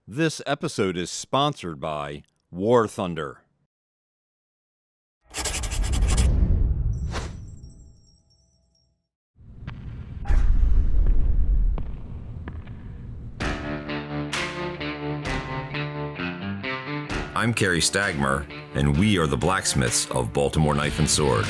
This episode is sponsored by War Thunder. I'm Kerry Stagmer, and we are the Blacksmiths of Baltimore Knife and Sword.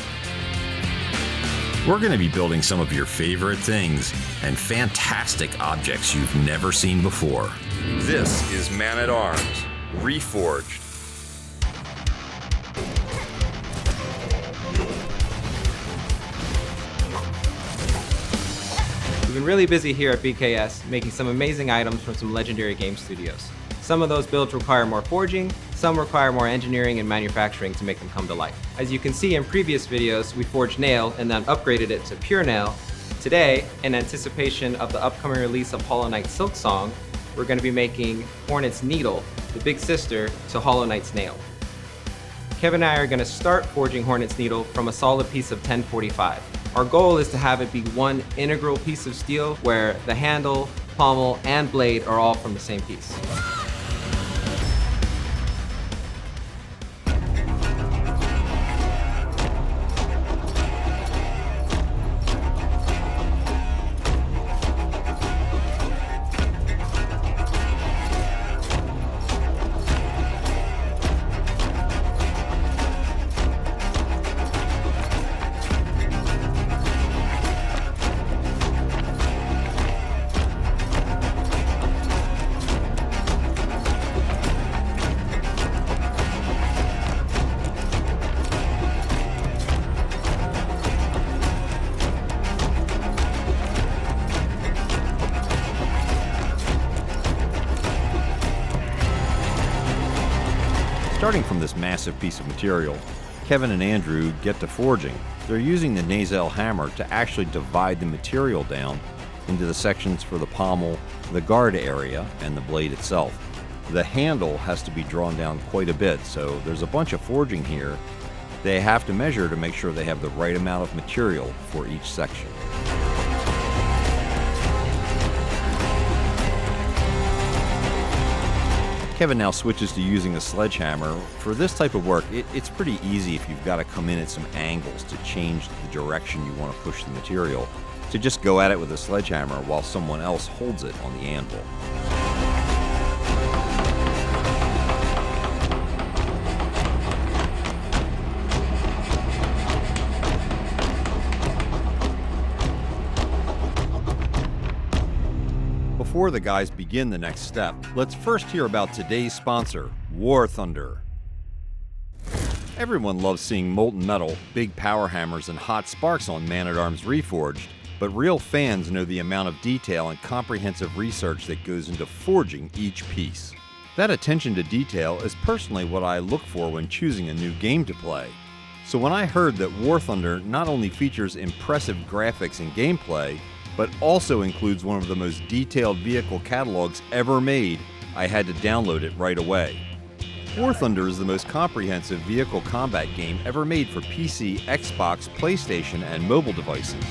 We're going to be building some of your favorite things and fantastic objects you've never seen before. This is Man-at-Arms, Reforged. We've been really busy here at BKS, making some amazing items from some legendary game studios. Some of those builds require more forging, some require more engineering and manufacturing to make them come to life. As you can see in previous videos, we forged nail and then upgraded it to pure nail. Today, in anticipation of the upcoming release of Hollow Knight Silksong, we're going to be making Hornet's Needle, the big sister to Hollow Knight's nail. Kevin and I are going to start forging Hornet's Needle from a solid piece of 1045. Our goal is to have it be one integral piece of steel where the handle, pommel, and blade are all from the same piece. Starting from this massive piece of material, Kevin and Andrew get to forging. They're using the Nasal hammer to actually divide the material down into the sections for the pommel, the guard area, and the blade itself. The handle has to be drawn down quite a bit, so there's a bunch of forging here. They have to measure to make sure they have the right amount of material for each section. Kevin now switches to using a sledgehammer. For this type of work, it's pretty easy if you've got to come in at some angles to change the direction you want to push the material, to just go at it with a sledgehammer while someone else holds it on the anvil. Before the guys begin the next step, let's first hear about today's sponsor, War Thunder. Everyone loves seeing molten metal, big power hammers, and hot sparks on Man-at-Arms Reforged, but real fans know the amount of detail and comprehensive research that goes into forging each piece. That attention to detail is personally what I look for when choosing a new game to play. So when I heard that War Thunder not only features impressive graphics and gameplay, but also includes one of the most detailed vehicle catalogs ever made, I had to download it right away. War Thunder is the most comprehensive vehicle combat game ever made for PC, Xbox, PlayStation, and mobile devices.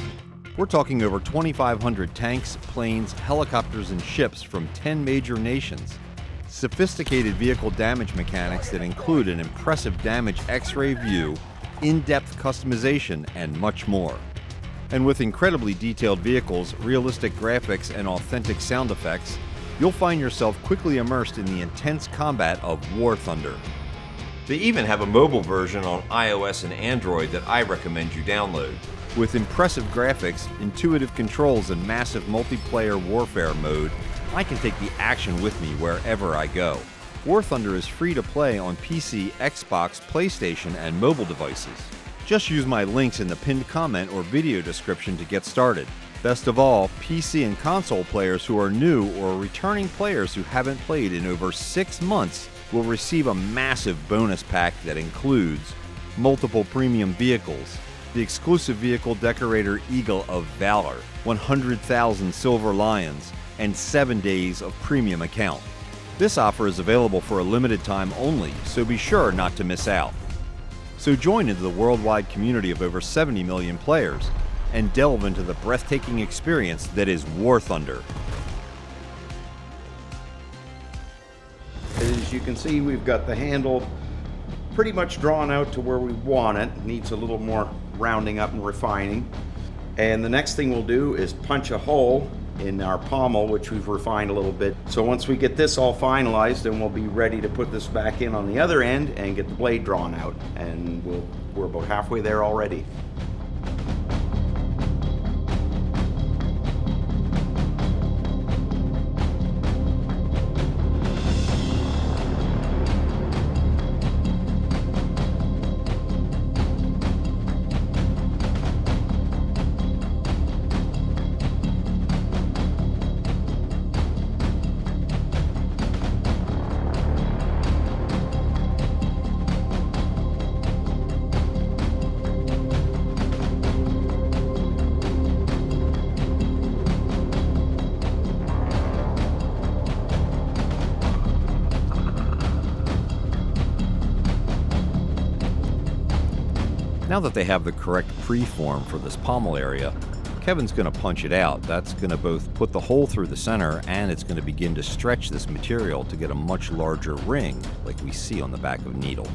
We're talking over 2,500 tanks, planes, helicopters, and ships from 10 major nations. Sophisticated vehicle damage mechanics that include an impressive damage X-ray view, in-depth customization, and much more. And with incredibly detailed vehicles, realistic graphics, and authentic sound effects, you'll find yourself quickly immersed in the intense combat of War Thunder. They even have a mobile version on iOS and Android that I recommend you download. With impressive graphics, intuitive controls, and massive multiplayer warfare mode, I can take the action with me wherever I go. War Thunder is free to play on PC, Xbox, PlayStation, and mobile devices. Just use my links in the pinned comment or video description to get started. Best of all, PC and console players who are new or returning players who haven't played in over 6 months will receive a massive bonus pack that includes multiple premium vehicles, the exclusive vehicle decorator Eagle of Valor, 100,000 Silver Lions, and 7 days of premium account. This offer is available for a limited time only, so be sure not to miss out. So join into the worldwide community of over 70 million players and delve into the breathtaking experience that is War Thunder. you can see, we've got the handle pretty much drawn out to where we want it. Needs a little more rounding up and refining. And the next thing we'll do is punch a hole in our pommel, which we've refined a little bit. So once we get this all finalized, then we'll be ready to put this back in on the other end and get the blade drawn out. And we're about halfway there already. Now that they have the correct preform for this pommel area, Kevin's going to punch it out. That's going to both put the hole through the center, and it's going to begin to stretch this material to get a much larger ring like we see on the back of a needle.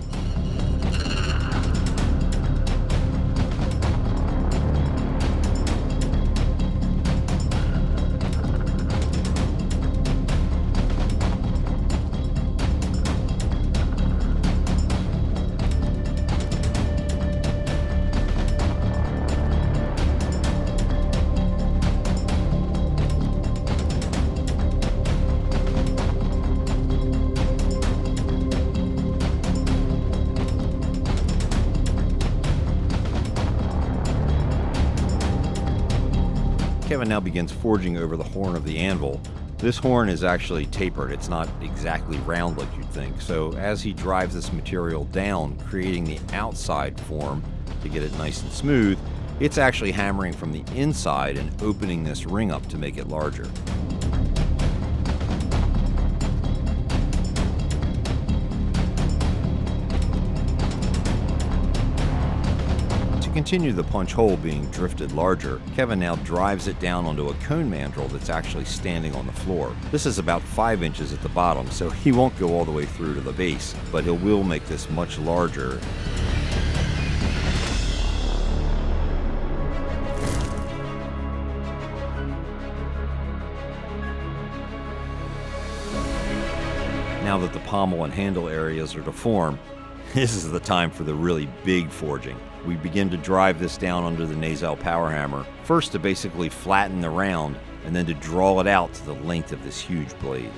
Kevin now begins forging over the horn of the anvil. This horn is actually tapered. It's not exactly round like you'd think. So as he drives this material down, creating the outside form to get it nice and smooth, it's actually hammering from the inside and opening this ring up to make it larger. To continue the punch hole being drifted larger, Kevin now drives it down onto a cone mandrel that's actually standing on the floor. This is about 5 inches at the bottom, so he won't go all the way through to the base, but he will make this much larger. Now that the pommel and handle areas are to form, this is the time for the really big forging. We begin to drive this down under the nasal power hammer, first to basically flatten the round, and then to draw it out to the length of this huge blade.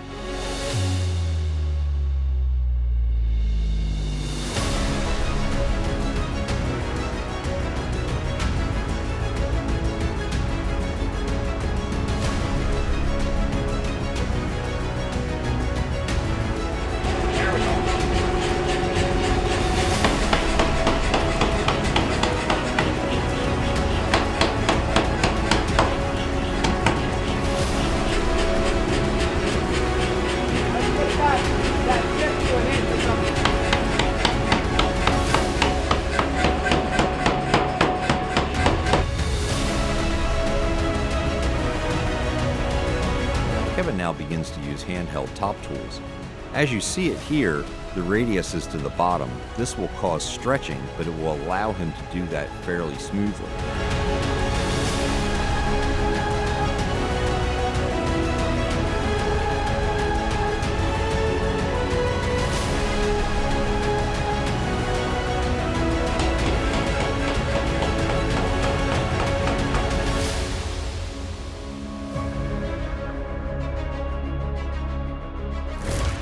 Kevin now begins to use handheld top tools. As you see it here, the radius is to the bottom. This will cause stretching, but it will allow him to do that fairly smoothly.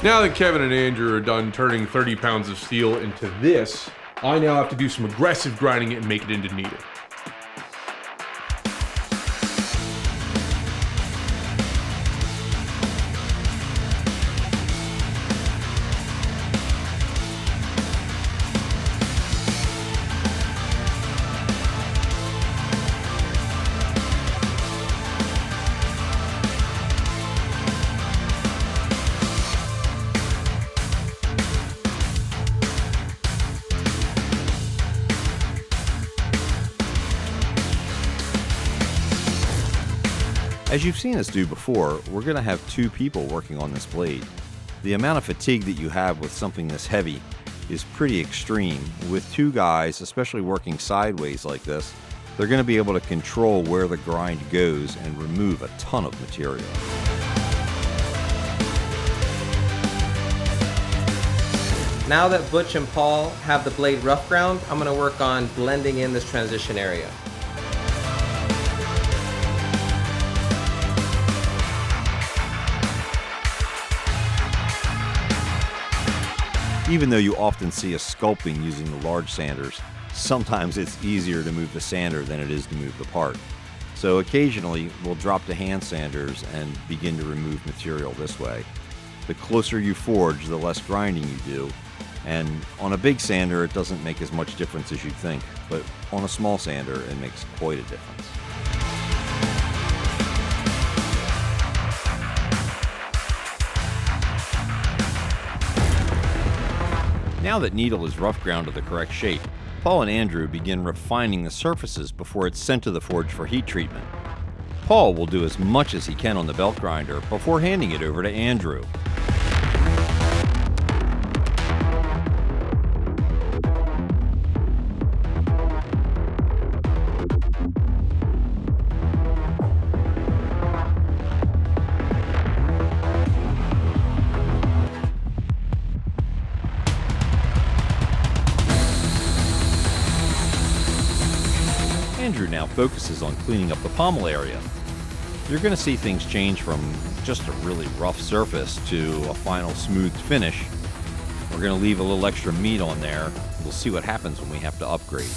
Now that Kevin and Andrew are done turning 30 pounds of steel into this, I now have to do some aggressive grinding it and make it into needle. As you've seen us do before, we're going to have two people working on this blade. The amount of fatigue that you have with something this heavy is pretty extreme. With two guys, especially working sideways like this, they're going to be able to control where the grind goes and remove a ton of material. Now that Butch and Paul have the blade rough ground, I'm going to work on blending in this transition area. Even though you often see a sculpting using the large sanders, sometimes it's easier to move the sander than it is to move the part. So occasionally we'll drop to hand sanders and begin to remove material this way. The closer you forge, the less grinding you do, and on a big sander it doesn't make as much difference as you'd think, but on a small sander it makes quite a difference. Now that needle is rough ground to the correct shape, Paul and Andrew begin refining the surfaces before it's sent to the forge for heat treatment. Paul will do as much as he can on the belt grinder before handing it over to Andrew. Andrew now focuses on cleaning up the pommel area. You're going to see things change from just a really rough surface to a final smooth finish. We're going to leave a little extra meat on there. We'll see what happens when we have to upgrade.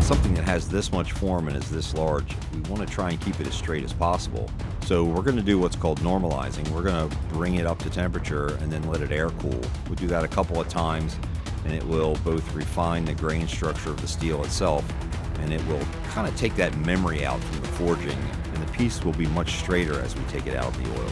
Something that has this much form and is this large, we want to try and keep it as straight as possible. So we're going to do what's called normalizing. We're going to bring it up to temperature and then let it air cool. We'll do that a couple of times, and it will both refine the grain structure of the steel itself, and it will kind of take that memory out from the forging, and the piece will be much straighter as we take it out of the oil.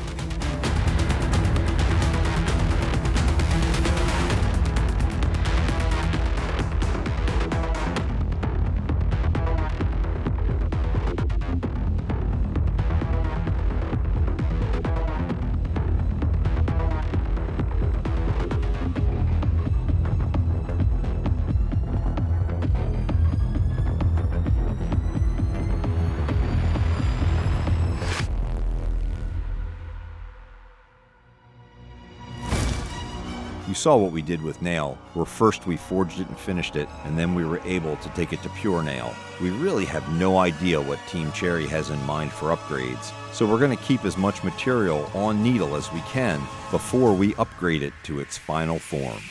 You saw what we did with nail, where first we forged it and finished it, and then we were able to take it to pure nail. We really have no idea what Team Cherry has in mind for upgrades, so we're going to keep as much material on needle as we can before we upgrade it to its final form.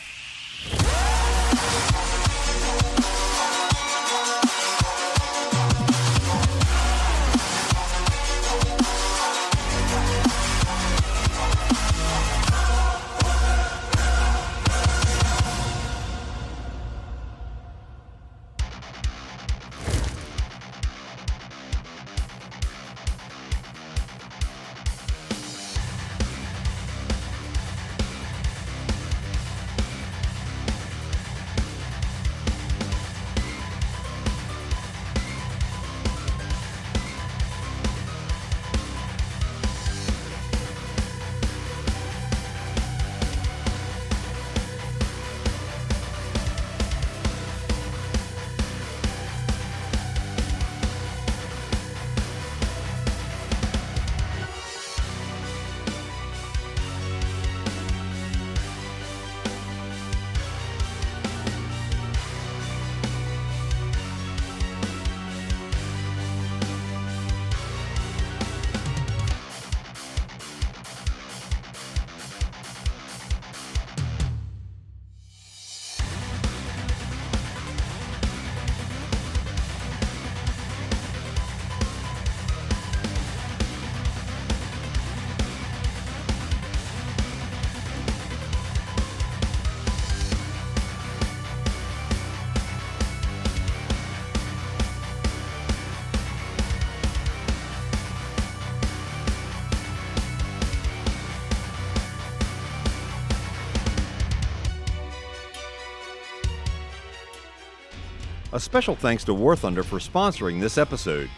A special thanks to War Thunder for sponsoring this episode.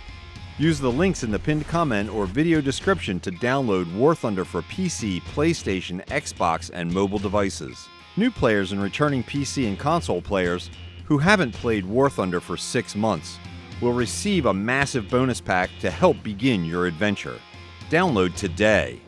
Use the links in the pinned comment or video description to download War Thunder for PC, PlayStation, Xbox, and mobile devices. New players and returning PC and console players who haven't played War Thunder for 6 months will receive a massive bonus pack to help begin your adventure. Download today.